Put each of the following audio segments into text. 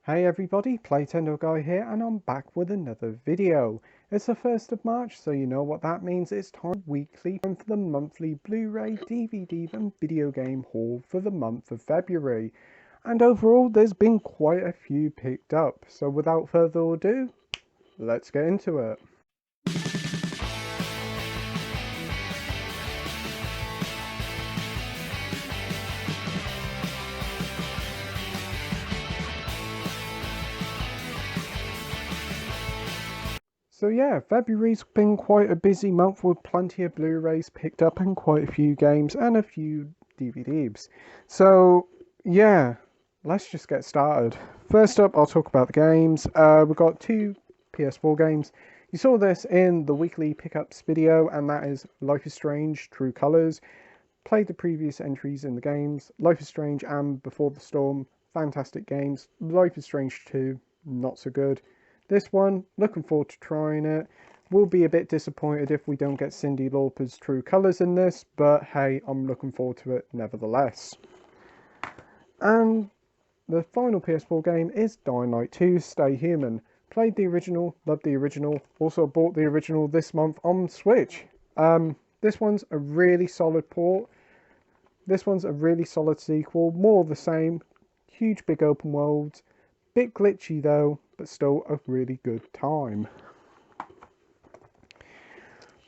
Hey everybody, Playtendoguy here, and I'm back with another video. It's the 1st of March, so you know what that means. It's time weekly for the monthly Blu-ray, DVD and video game haul for the month of February. And overall, there's been quite a few picked up. So without further ado, let's get into it. So yeah, February's been quite a busy month with plenty of Blu-rays picked up and quite a few games and a few DVDs. So yeah, let's just get started. First up, I'll talk about the games. We've got two PS4 games. You saw this in the weekly pickups video, and that is Life is Strange: True Colors. Played the previous entries in the games. Life is Strange and Before the Storm, fantastic games. Life is Strange 2, not so good. This one, looking forward to trying it. Will be a bit disappointed if we don't get Cyndi Lauper's True Colors in this, but hey, I'm looking forward to it nevertheless. And the final PS4 game is Dying Light 2: Stay Human. Played the original, loved the original, also bought the original this month on Switch. This one's a really solid port. This one's a really solid sequel, more of the same, huge big open world, bit glitchy though, but still a really good time.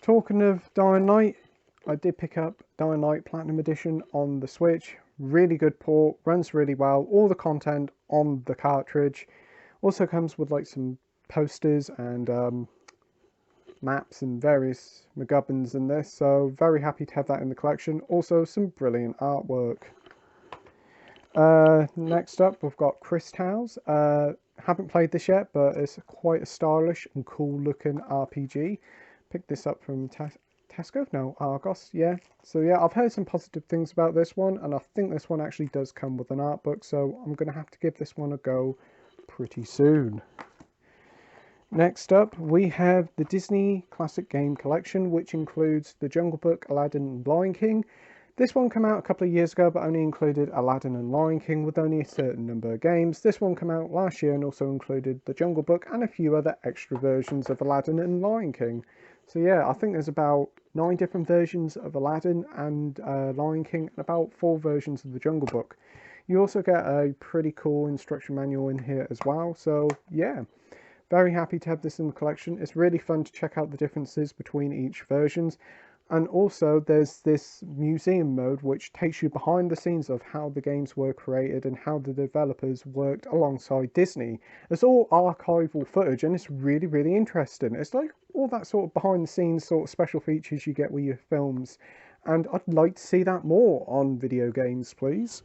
Talking of Dying Light, I did pick up Dying Light Platinum Edition on the Switch. Really good port, runs really well, all the content on the cartridge. Also comes with like some posters and maps and various McGubbins in this, so very happy to have that in the collection. Also some brilliant artwork. Next up we've got Chris Towers. Haven't played this yet, but it's quite a stylish and cool looking RPG. Picked this up from Tesco? No, Argos, yeah. So yeah, I've heard some positive things about this one, and I think this one actually does come with an art book, so I'm going to have to give this one a go pretty soon. Next up, we have the Disney Classic Game Collection, which includes The Jungle Book, Aladdin and Lion King. This one came out a couple of years ago, but only included Aladdin and Lion King with only a certain number of games. This one came out last year and also included The Jungle Book and a few other extra versions of Aladdin and Lion King. So yeah, I think there's about 9 different versions of Aladdin and Lion King and about 4 versions of The Jungle Book. You also get a pretty cool instruction manual in here as well. So yeah, very happy to have this in the collection. It's really fun to check out the differences between each versions. And also there's this museum mode which takes you behind the scenes of how the games were created and how the developers worked alongside Disney. It's all archival footage and it's really, really interesting. It's like all that sort of behind the scenes sort of special features you get with your films. And I'd like to see that more on video games, please.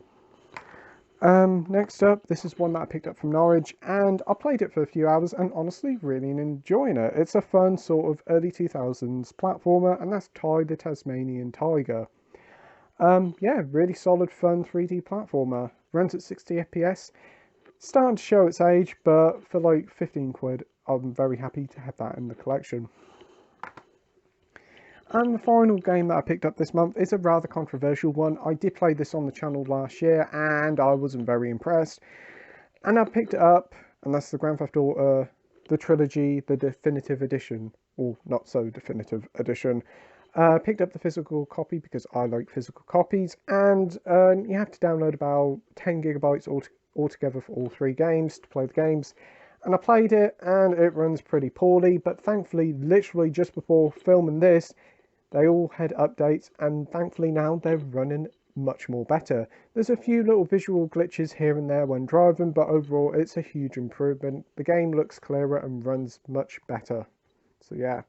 Next up, this is one that I picked up from Norwich, and I played it for a few hours and honestly really enjoying it. It's a fun sort of early 2000s platformer, and that's Ty the Tasmanian Tiger. Yeah, really solid fun 3D platformer. Runs at 60 FPS. Starting to show its age, but for like 15 quid, I'm very happy to have that in the collection. And the final game that I picked up this month is a rather controversial one. I did play this on the channel last year and I wasn't very impressed. And I picked it up, and that's the Grand Theft Auto, the trilogy, the definitive edition, or not so definitive edition. Picked up the physical copy because I like physical copies, and you have to download about 10 gigabytes altogether for all 3 games to play the games. And I played it and it runs pretty poorly, but thankfully, literally just before filming this, they all had updates, and thankfully now they're running much more better. There's a few little visual glitches here and there when driving, but overall it's a huge improvement. The game looks clearer and runs much better. So yeah,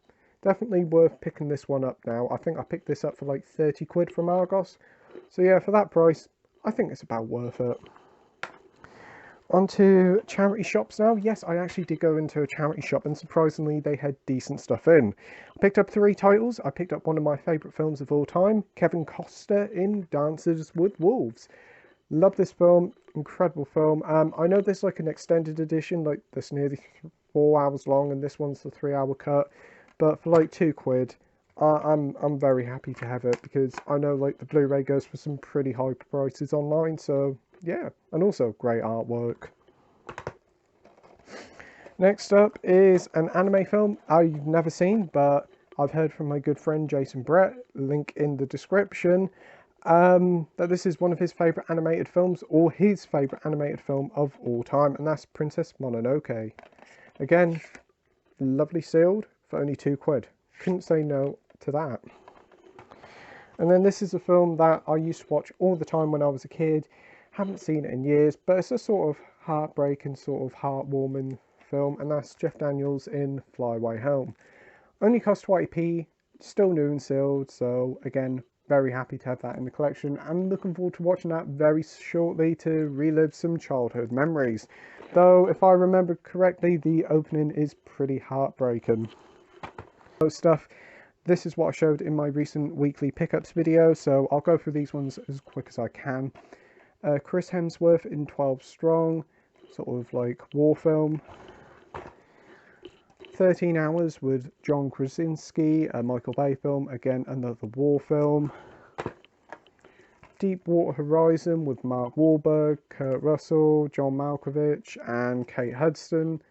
definitely worth picking this one up now. I think I picked this up for like 30 quid from Argos. So yeah, for that price, I think it's about worth it. On to charity shops now. Yes, I actually did go into a charity shop, and surprisingly they had decent stuff in. I picked up 3 titles. I picked up one of my favourite films of all time, Kevin Costner in Dances with Wolves. Love this film, incredible film. I know there's like an extended edition, like that's nearly 4 hours long, and this one's the 3-hour cut. But for like 2 quid, I'm very happy to have it, because I know like the Blu-ray goes for some pretty high prices online, so yeah, and also great artwork. Next up is an anime film I've never seen, but I've heard from my good friend Jason Brett, link in the description, that this is one of his favourite animated films, or his favourite animated film of all time, and that's Princess Mononoke. Again, lovely sealed for only £2. Couldn't say no to that. And then this is a film that I used to watch all the time when I was a kid. Haven't seen it in years, but it's a sort of heartbreaking, sort of heartwarming film, and that's Jeff Daniels in Fly Away Home. Only cost 20p, still new and sealed, so again, very happy to have that in the collection. I'm looking forward to watching that very shortly to relive some childhood memories. Though, if I remember correctly, the opening is pretty heartbreaking. Stuff. This is what I showed in my recent weekly pickups video, so I'll go through these ones as quick as I can. Chris Hemsworth in 12 Strong, sort of like war film. 13 Hours with John Krasinski, a Michael Bay film, again another war film. Deepwater Horizon with Mark Wahlberg, Kurt Russell, John Malkovich and Kate Hudson.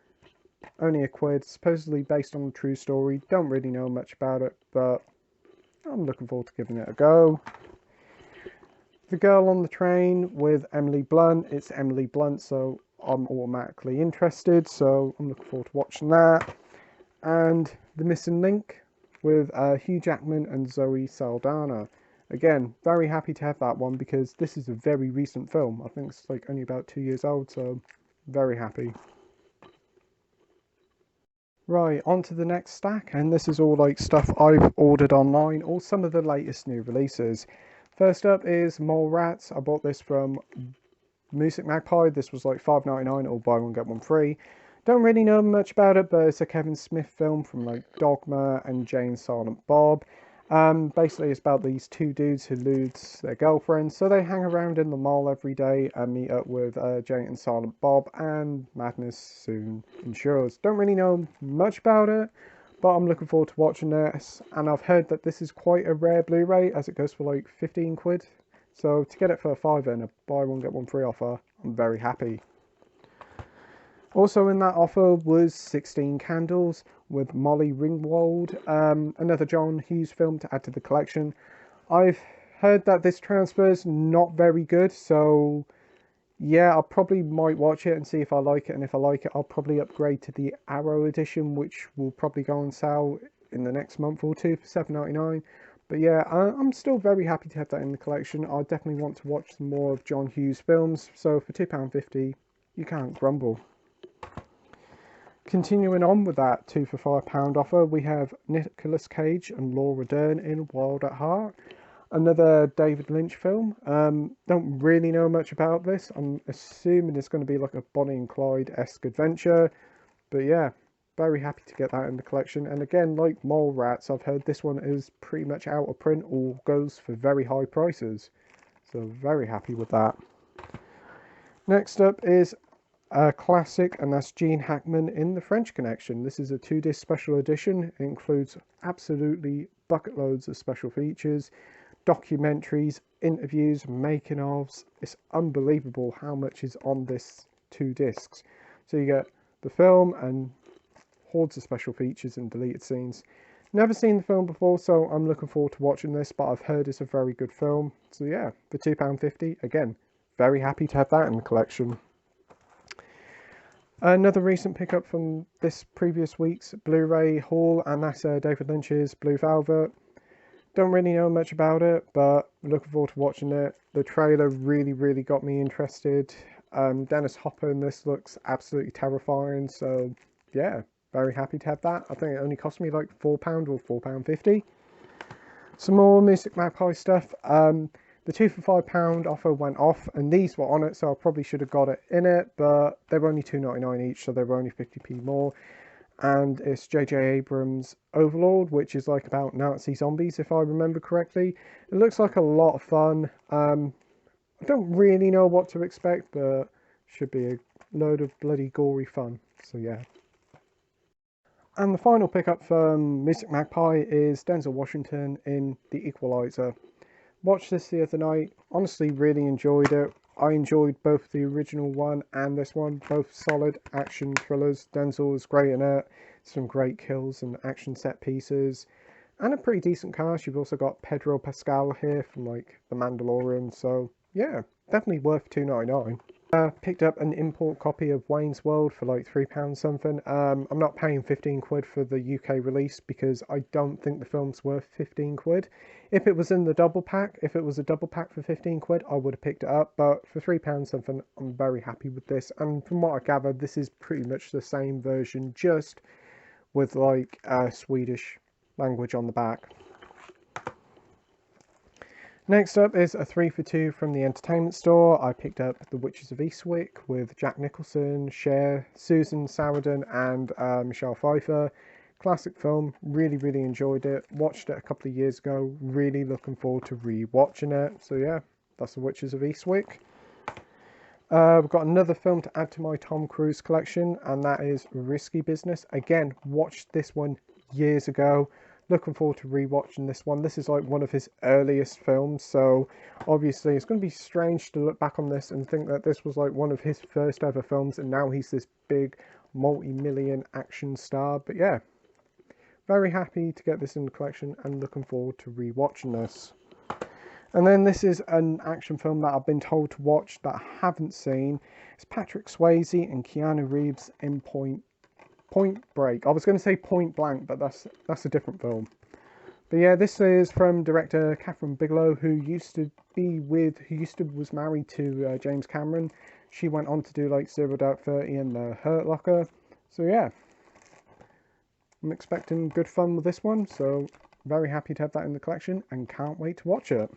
Only £1, supposedly based on a true story. Don't really know much about it, but I'm looking forward to giving it a go. The Girl on the Train with Emily Blunt. It's Emily Blunt, so I'm automatically interested, so I'm looking forward to watching that. And The Missing Link with Hugh Jackman and Zoe Saldana. Again, very happy to have that one because this is a very recent film. I think it's like only about 2 years old, so very happy. Right, on to the next stack, and this is all like stuff I've ordered online, or some of the latest new releases. First up is Mallrats. I bought this from Music Magpie. This was like $5.99 or buy one get one free. Don't really know much about it, but it's a Kevin Smith film from like Dogma and Jay and Silent Bob. Basically it's about these two dudes who lose their girlfriends, so they hang around in the mall every day and meet up with Jay and Silent Bob, and madness soon ensures. Don't really know much about it, but I'm looking forward to watching this, and I've heard that this is quite a rare Blu-ray as it goes for like £15. So to get it for a £5 and a buy one get one free offer, I'm very happy. Also in that offer was 16 Candles with Molly Ringwald, another John Hughes film to add to the collection. I've heard that this transfer is not very good, so yeah, I probably might watch it and see if I like it, and if I like it, I'll probably upgrade to the Arrow edition, which will probably go on sale in the next month or two for $7.99. But yeah, I'm still very happy to have that in the collection. I definitely want to watch some more of John Hughes films, so for £2.50, you can't grumble. Continuing on with that 2 for £5 offer, we have Nicolas Cage and Laura Dern in Wild at Heart. Another David Lynch film. Don't really know much about this. I'm assuming it's going to be like a Bonnie and Clyde-esque adventure. But yeah, very happy to get that in the collection. And again, like Mallrats, I've heard this one is pretty much out of print or goes for very high prices. So very happy with that. Next up is a classic, and that's Gene Hackman in The French Connection. This is a 2-disc special edition. It includes absolutely bucket loads of special features, documentaries, interviews, making ofs. It's unbelievable how much is on this 2 discs. So you get the film and hordes of special features and deleted scenes. Never seen the film before, so I'm looking forward to watching this, but I've heard it's a very good film. So yeah, for £2.50, again, very happy to have that in the collection. Another recent pickup from this previous week's Blu-ray haul, and that's David Lynch's Blue Velvet. Don't really know much about it, but looking forward to watching it. The trailer really got me interested. Dennis Hopper in this looks absolutely terrifying, so yeah, very happy to have that. I think it only cost me like £4 or £4.50. Some more Music Magpie stuff. The 2 for £5 offer went off, and these were on it, so I probably should have got it in it, but they were only $2.99 each, so they were only 50p more. And it's J.J. Abrams' Overlord, which is like about Nazi zombies, if I remember correctly. It looks like a lot of fun. I don't really know what to expect, but should be a load of bloody gory fun. So yeah. And the final pickup from Music Magpie is Denzel Washington in The Equalizer. Watched this the other night, honestly really enjoyed it. I enjoyed both the original one and this one, both solid action thrillers. Denzel was great in it, some great kills and action set pieces, and a pretty decent cast. You've also got Pedro Pascal here from like The Mandalorian, so yeah, definitely worth $2.99. Picked up an import copy of Wayne's World for like £3 something. I'm not paying 15 quid for the UK release because I don't think the film's worth 15 quid. If it was in the double pack, if it was a double pack for 15 quid, I would have picked it up, but for £3 something, I'm very happy with this. And from what I gathered, this is pretty much the same version, just with like Swedish language on the back. Next up is a 3 for 2 from the entertainment store. I picked up The Witches of Eastwick with Jack Nicholson, Cher, Susan Sarandon and Michelle Pfeiffer. Classic film, really enjoyed it. Watched it a couple of years ago, really looking forward to re-watching it. So yeah, that's The Witches of Eastwick. We've got another film to add to my Tom Cruise collection, and that is Risky Business. Again, watched this one years ago. Looking forward to rewatching this one. This is like one of his earliest films, so obviously it's going to be strange to look back on this and think that this was like one of his first ever films, and now he's this big multi-million action star. But yeah, very happy to get this in the collection and looking forward to rewatching this. And then this is an action film that I've been told to watch that I haven't seen. It's Patrick Swayze and Keanu Reeves in Point Break. I was going to say Point Blank, but that's a different film. But yeah, this is from director Catherine Bigelow, who was married to James Cameron. She went on to do like Zero Dark 30 and The Hurt Locker. So yeah, I'm expecting good fun with this one. So very happy to have that in the collection and can't wait to watch it.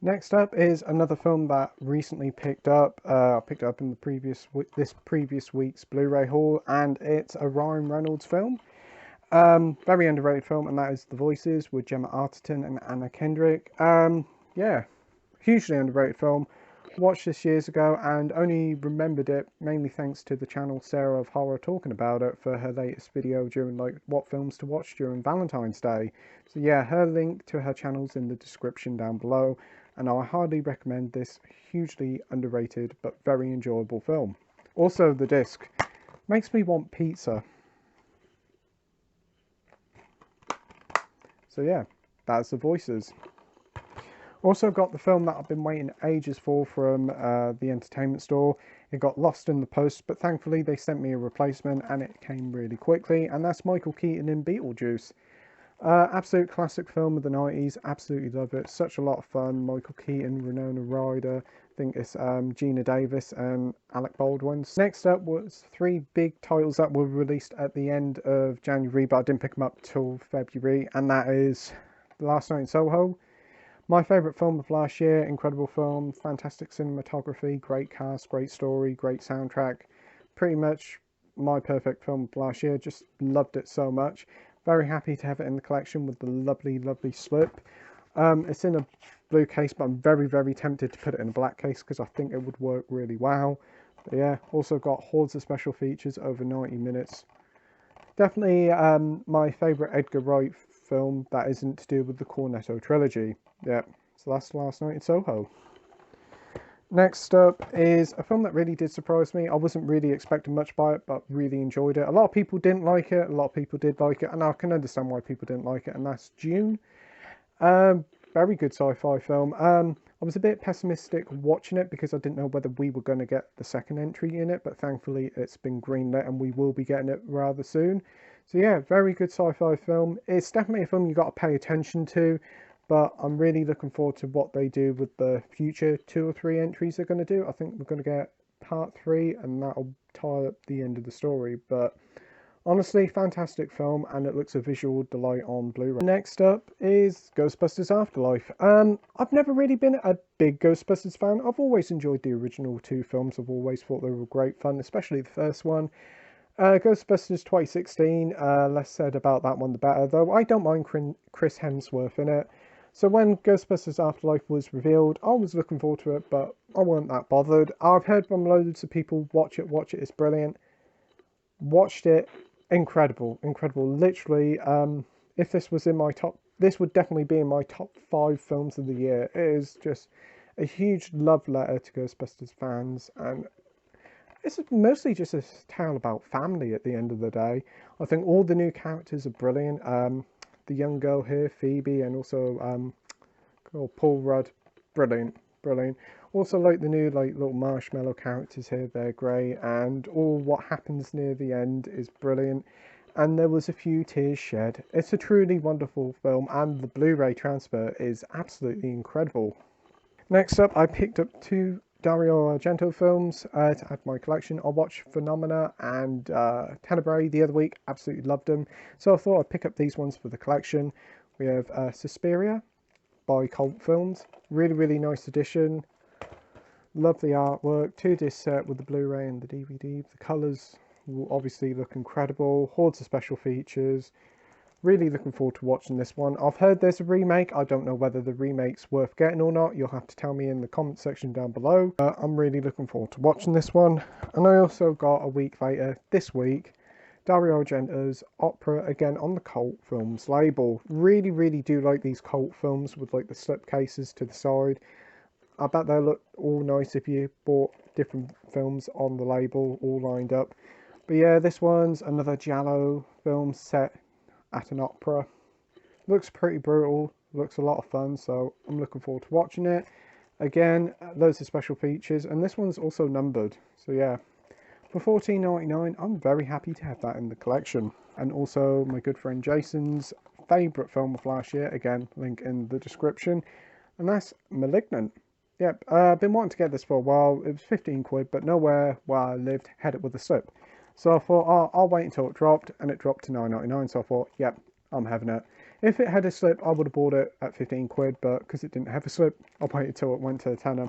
Next up is another film that recently picked up. I picked it up in this previous week's Blu-ray haul, and it's a Ryan Reynolds film. Very underrated film, and that is The Voices with Gemma Arterton and Anna Kendrick. Yeah, hugely underrated film. Watched this years ago and only remembered it mainly thanks to the channel Sarah of Horror talking about it for her latest video during like what films to watch during Valentine's Day. So yeah, her link to her channel's in the description down below, and I highly recommend this hugely underrated but very enjoyable film. Also, the disc makes me want pizza. So yeah, that's The Voices. Also got the film that I've been waiting ages for from the entertainment store. It got lost in the post, but thankfully they sent me a replacement and it came really quickly, and that's Michael Keaton in Beetlejuice. Absolute classic film of the 90s, absolutely love it, such a lot of fun. Michael Keaton, Winona Ryder, I think it's Gina Davis and Alec Baldwin. Next up was 3 big titles that were released at the end of January, but I didn't pick them up till February, and that is Last Night in Soho. My favourite film of last year, incredible film, fantastic cinematography, great cast, great story, great soundtrack. Pretty much my perfect film of last year, just loved it so much. Very happy to have it in the collection with the lovely slip. It's in a blue case, but I'm very tempted to put it in a black case because I think it would work really well. But yeah, also got hordes of special features over 90 minutes. Definitely my favourite Edgar Wright film that isn't to do with the Cornetto trilogy. Yeah, so that's Last Night in Soho. Next up is a film that really did surprise me. I wasn't really expecting much by it, but really enjoyed it. A lot of people didn't like it, a lot of people did like it, and I can understand why people didn't like it, and that's Dune. Very good sci-fi film. I was a bit pessimistic watching it because I didn't know whether we were going to get the second entry in it, but thankfully it's been greenlit and we will be getting it rather soon. So yeah, very good sci-fi film. It's definitely a film you got to pay attention to, but I'm really looking forward to what they do with the future 2 or 3 entries they're going to do. I think we're going to get part 3 and that'll tie up the end of the story, but honestly, fantastic film, and it looks a visual delight on Blu-ray. Next up is Ghostbusters Afterlife. I've never really been a big Ghostbusters fan. I've always enjoyed the original 2 films. I've always thought they were great fun, especially the first one. Ghostbusters 2016, less said about that one the better, though I don't mind Chris Hemsworth in it. So when Ghostbusters Afterlife was revealed, I was looking forward to it, but I wasn't that bothered. I've heard from loads of people, watch it, it's brilliant. Watched it, incredible. Literally, if this was in my top, this would definitely be in my top 5 films of the year. It is just a huge love letter to Ghostbusters fans, and it's mostly just a tale about family at the end of the day. I think all the new characters are brilliant. The young girl here, Phoebe, and also Paul Rudd, brilliant, brilliant. Also like the new little marshmallow characters here, they're great, and all what happens near the end is brilliant. And there was a few tears shed. It's a truly wonderful film, and the Blu-ray transfer is absolutely incredible. Next up, I picked up two Dario Argento films to add to my collection. I watched Phenomena and Tenebrae the other week. Absolutely loved them. So I thought I'd pick up these ones for the collection. We have Suspiria by Cult Films. Really, really nice edition. Love the artwork. 2-disc set with the Blu-ray and the DVD. The colours will obviously look incredible. Hordes of special features. Really looking forward to watching this one. I've heard there's a remake. I don't know whether the remake's worth getting or not. You'll have to tell me in the comment section down below. I'm really looking forward to watching this one. And I also got a week later, this week, Dario Argento's Opera, again on the Cult Films label. Really, really do like these Cult films with like the slipcases to the side. I bet they'll look all nice if you bought different films on the label all lined up. But yeah, this one's another giallo film set at an opera. Looks pretty brutal, looks a lot of fun, so I'm looking forward to watching it. Again, loads of special features, and this one's also numbered, so yeah. For $14.99, I'm very happy to have that in the collection. And also my good friend Jason's favourite film of last year, again, link in the description, and that's Malignant. Yep, I've been wanting to get this for a while. It was 15 quid, but nowhere where I lived had it with a slip. So I thought, oh, I'll wait until it dropped, and it dropped to $9.99, so I thought, yep, I'm having it. If it had a slip, I would have bought it at 15 quid, but because it didn't have a slip, I'll wait until it went to a tenner.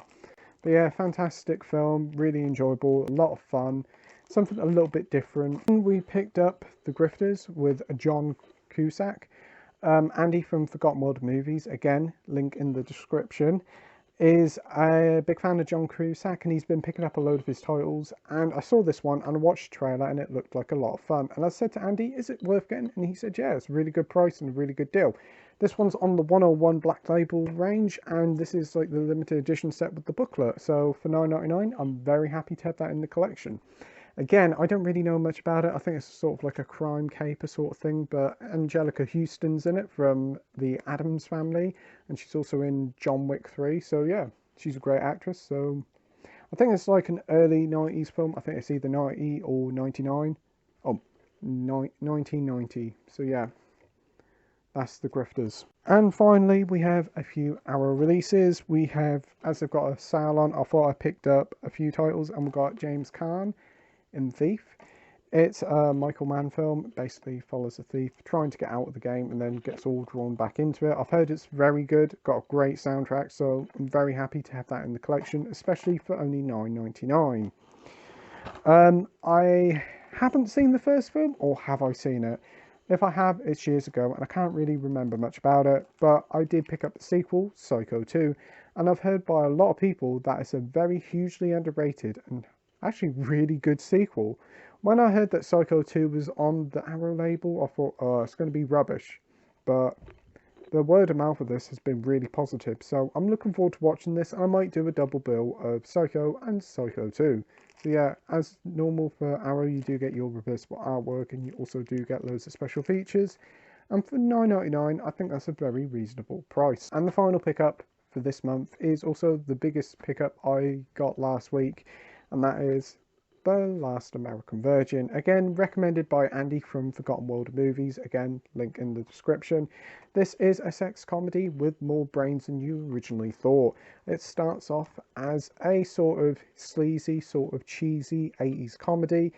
But yeah, fantastic film, really enjoyable, a lot of fun, something a little bit different. We picked up The Grifters with John Cusack. Andy from Forgotten World Movies, again, link in the description, is a big fan of John Cusack, and he's been picking up a load of his titles. And I saw this one and I watched the trailer and it looked like a lot of fun. And I said to Andy, is it worth getting? And he said, yeah, it's a really good price and a really good deal. This one's on the 101 Black Label range, and this is like the limited edition set with the booklet. So for $9.99, I'm very happy to have that in the collection. Again, I don't really know much about it. I think it's sort of like a crime caper sort of thing, but Angelica Houston's in it from the Addams Family, and she's also in John Wick 3. So yeah, she's a great actress. So I think it's like an early 90s film. I think it's either 90 or 99. Oh, 1990. So yeah, that's The Grifters. And finally, we have a few Arrow releases. We have, as they've got a sale on, I thought I picked up a few titles, and we've got James Caan in Thief. It's a Michael Mann film. It basically follows a thief trying to get out of the game and then gets all drawn back into it. I've heard it's very good, got a great soundtrack, so I'm very happy to have that in the collection, especially for only $9.99. I haven't seen the first film, or have I seen it? If I have, it's years ago and I can't really remember much about it, but I did pick up the sequel, Psycho 2, and I've heard by a lot of people that it's a very hugely underrated and actually really good sequel. When I heard that Psycho 2 was on the Arrow label, I thought, oh, it's going to be rubbish. But the word of mouth of this has been really positive, so I'm looking forward to watching this, and I might do a double bill of Psycho and Psycho 2. So yeah, as normal for Arrow, you do get your reversible artwork, and you also do get loads of special features. And for $9.99, I think that's a very reasonable price. And the final pickup for this month is also the biggest pickup I got last week, and that is The Last American Virgin. Again, recommended by Andy from Forgotten World Movies. Again, link in the description. This is a sex comedy with more brains than you originally thought. It starts off as a sort of sleazy, sort of cheesy 80s comedy,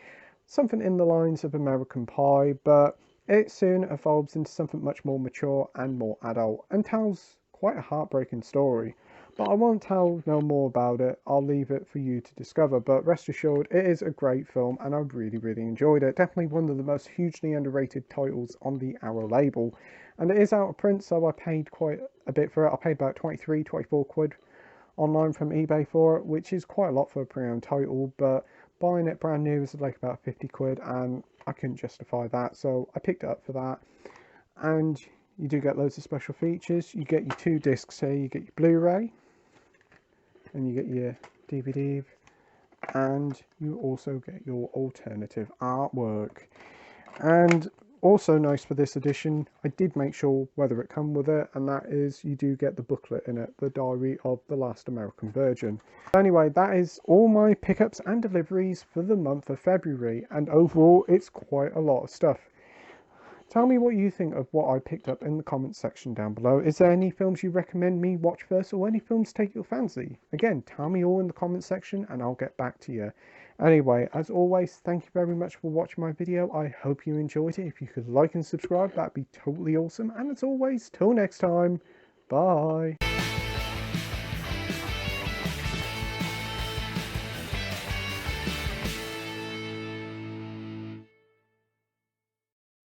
something in the lines of American Pie, but it soon evolves into something much more mature and more adult, and tells quite a heartbreaking story. But I won't tell no more about it. I'll leave it for you to discover. But rest assured, it is a great film, and I really, really enjoyed it. Definitely one of the most hugely underrated titles on the Arrow label. And it is out of print, so I paid quite a bit for it. I paid about 23, 24 quid online from eBay for it, which is quite a lot for a pre-owned title. But buying it brand new is like about 50 quid, and I couldn't justify that. So I picked it up for that. And you do get loads of special features. You get your 2 discs here. You get your Blu-ray. and you get your DVD, and you also get your alternative artwork. And also nice for this edition, I did make sure whether it come with it, and that is you do get the booklet in it, the Diary of the Last American Virgin. Anyway, that is all my pickups and deliveries for the month of February, and overall it's quite a lot of stuff. Tell me what you think of what I picked up in the comments section down below. Is there any films you recommend me watch first, or any films take your fancy? Again, tell me all in the comments section and I'll get back to you. Anyway, as always, thank you very much for watching my video. I hope you enjoyed it. If you could like and subscribe, that'd be totally awesome. And as always, till next time, bye.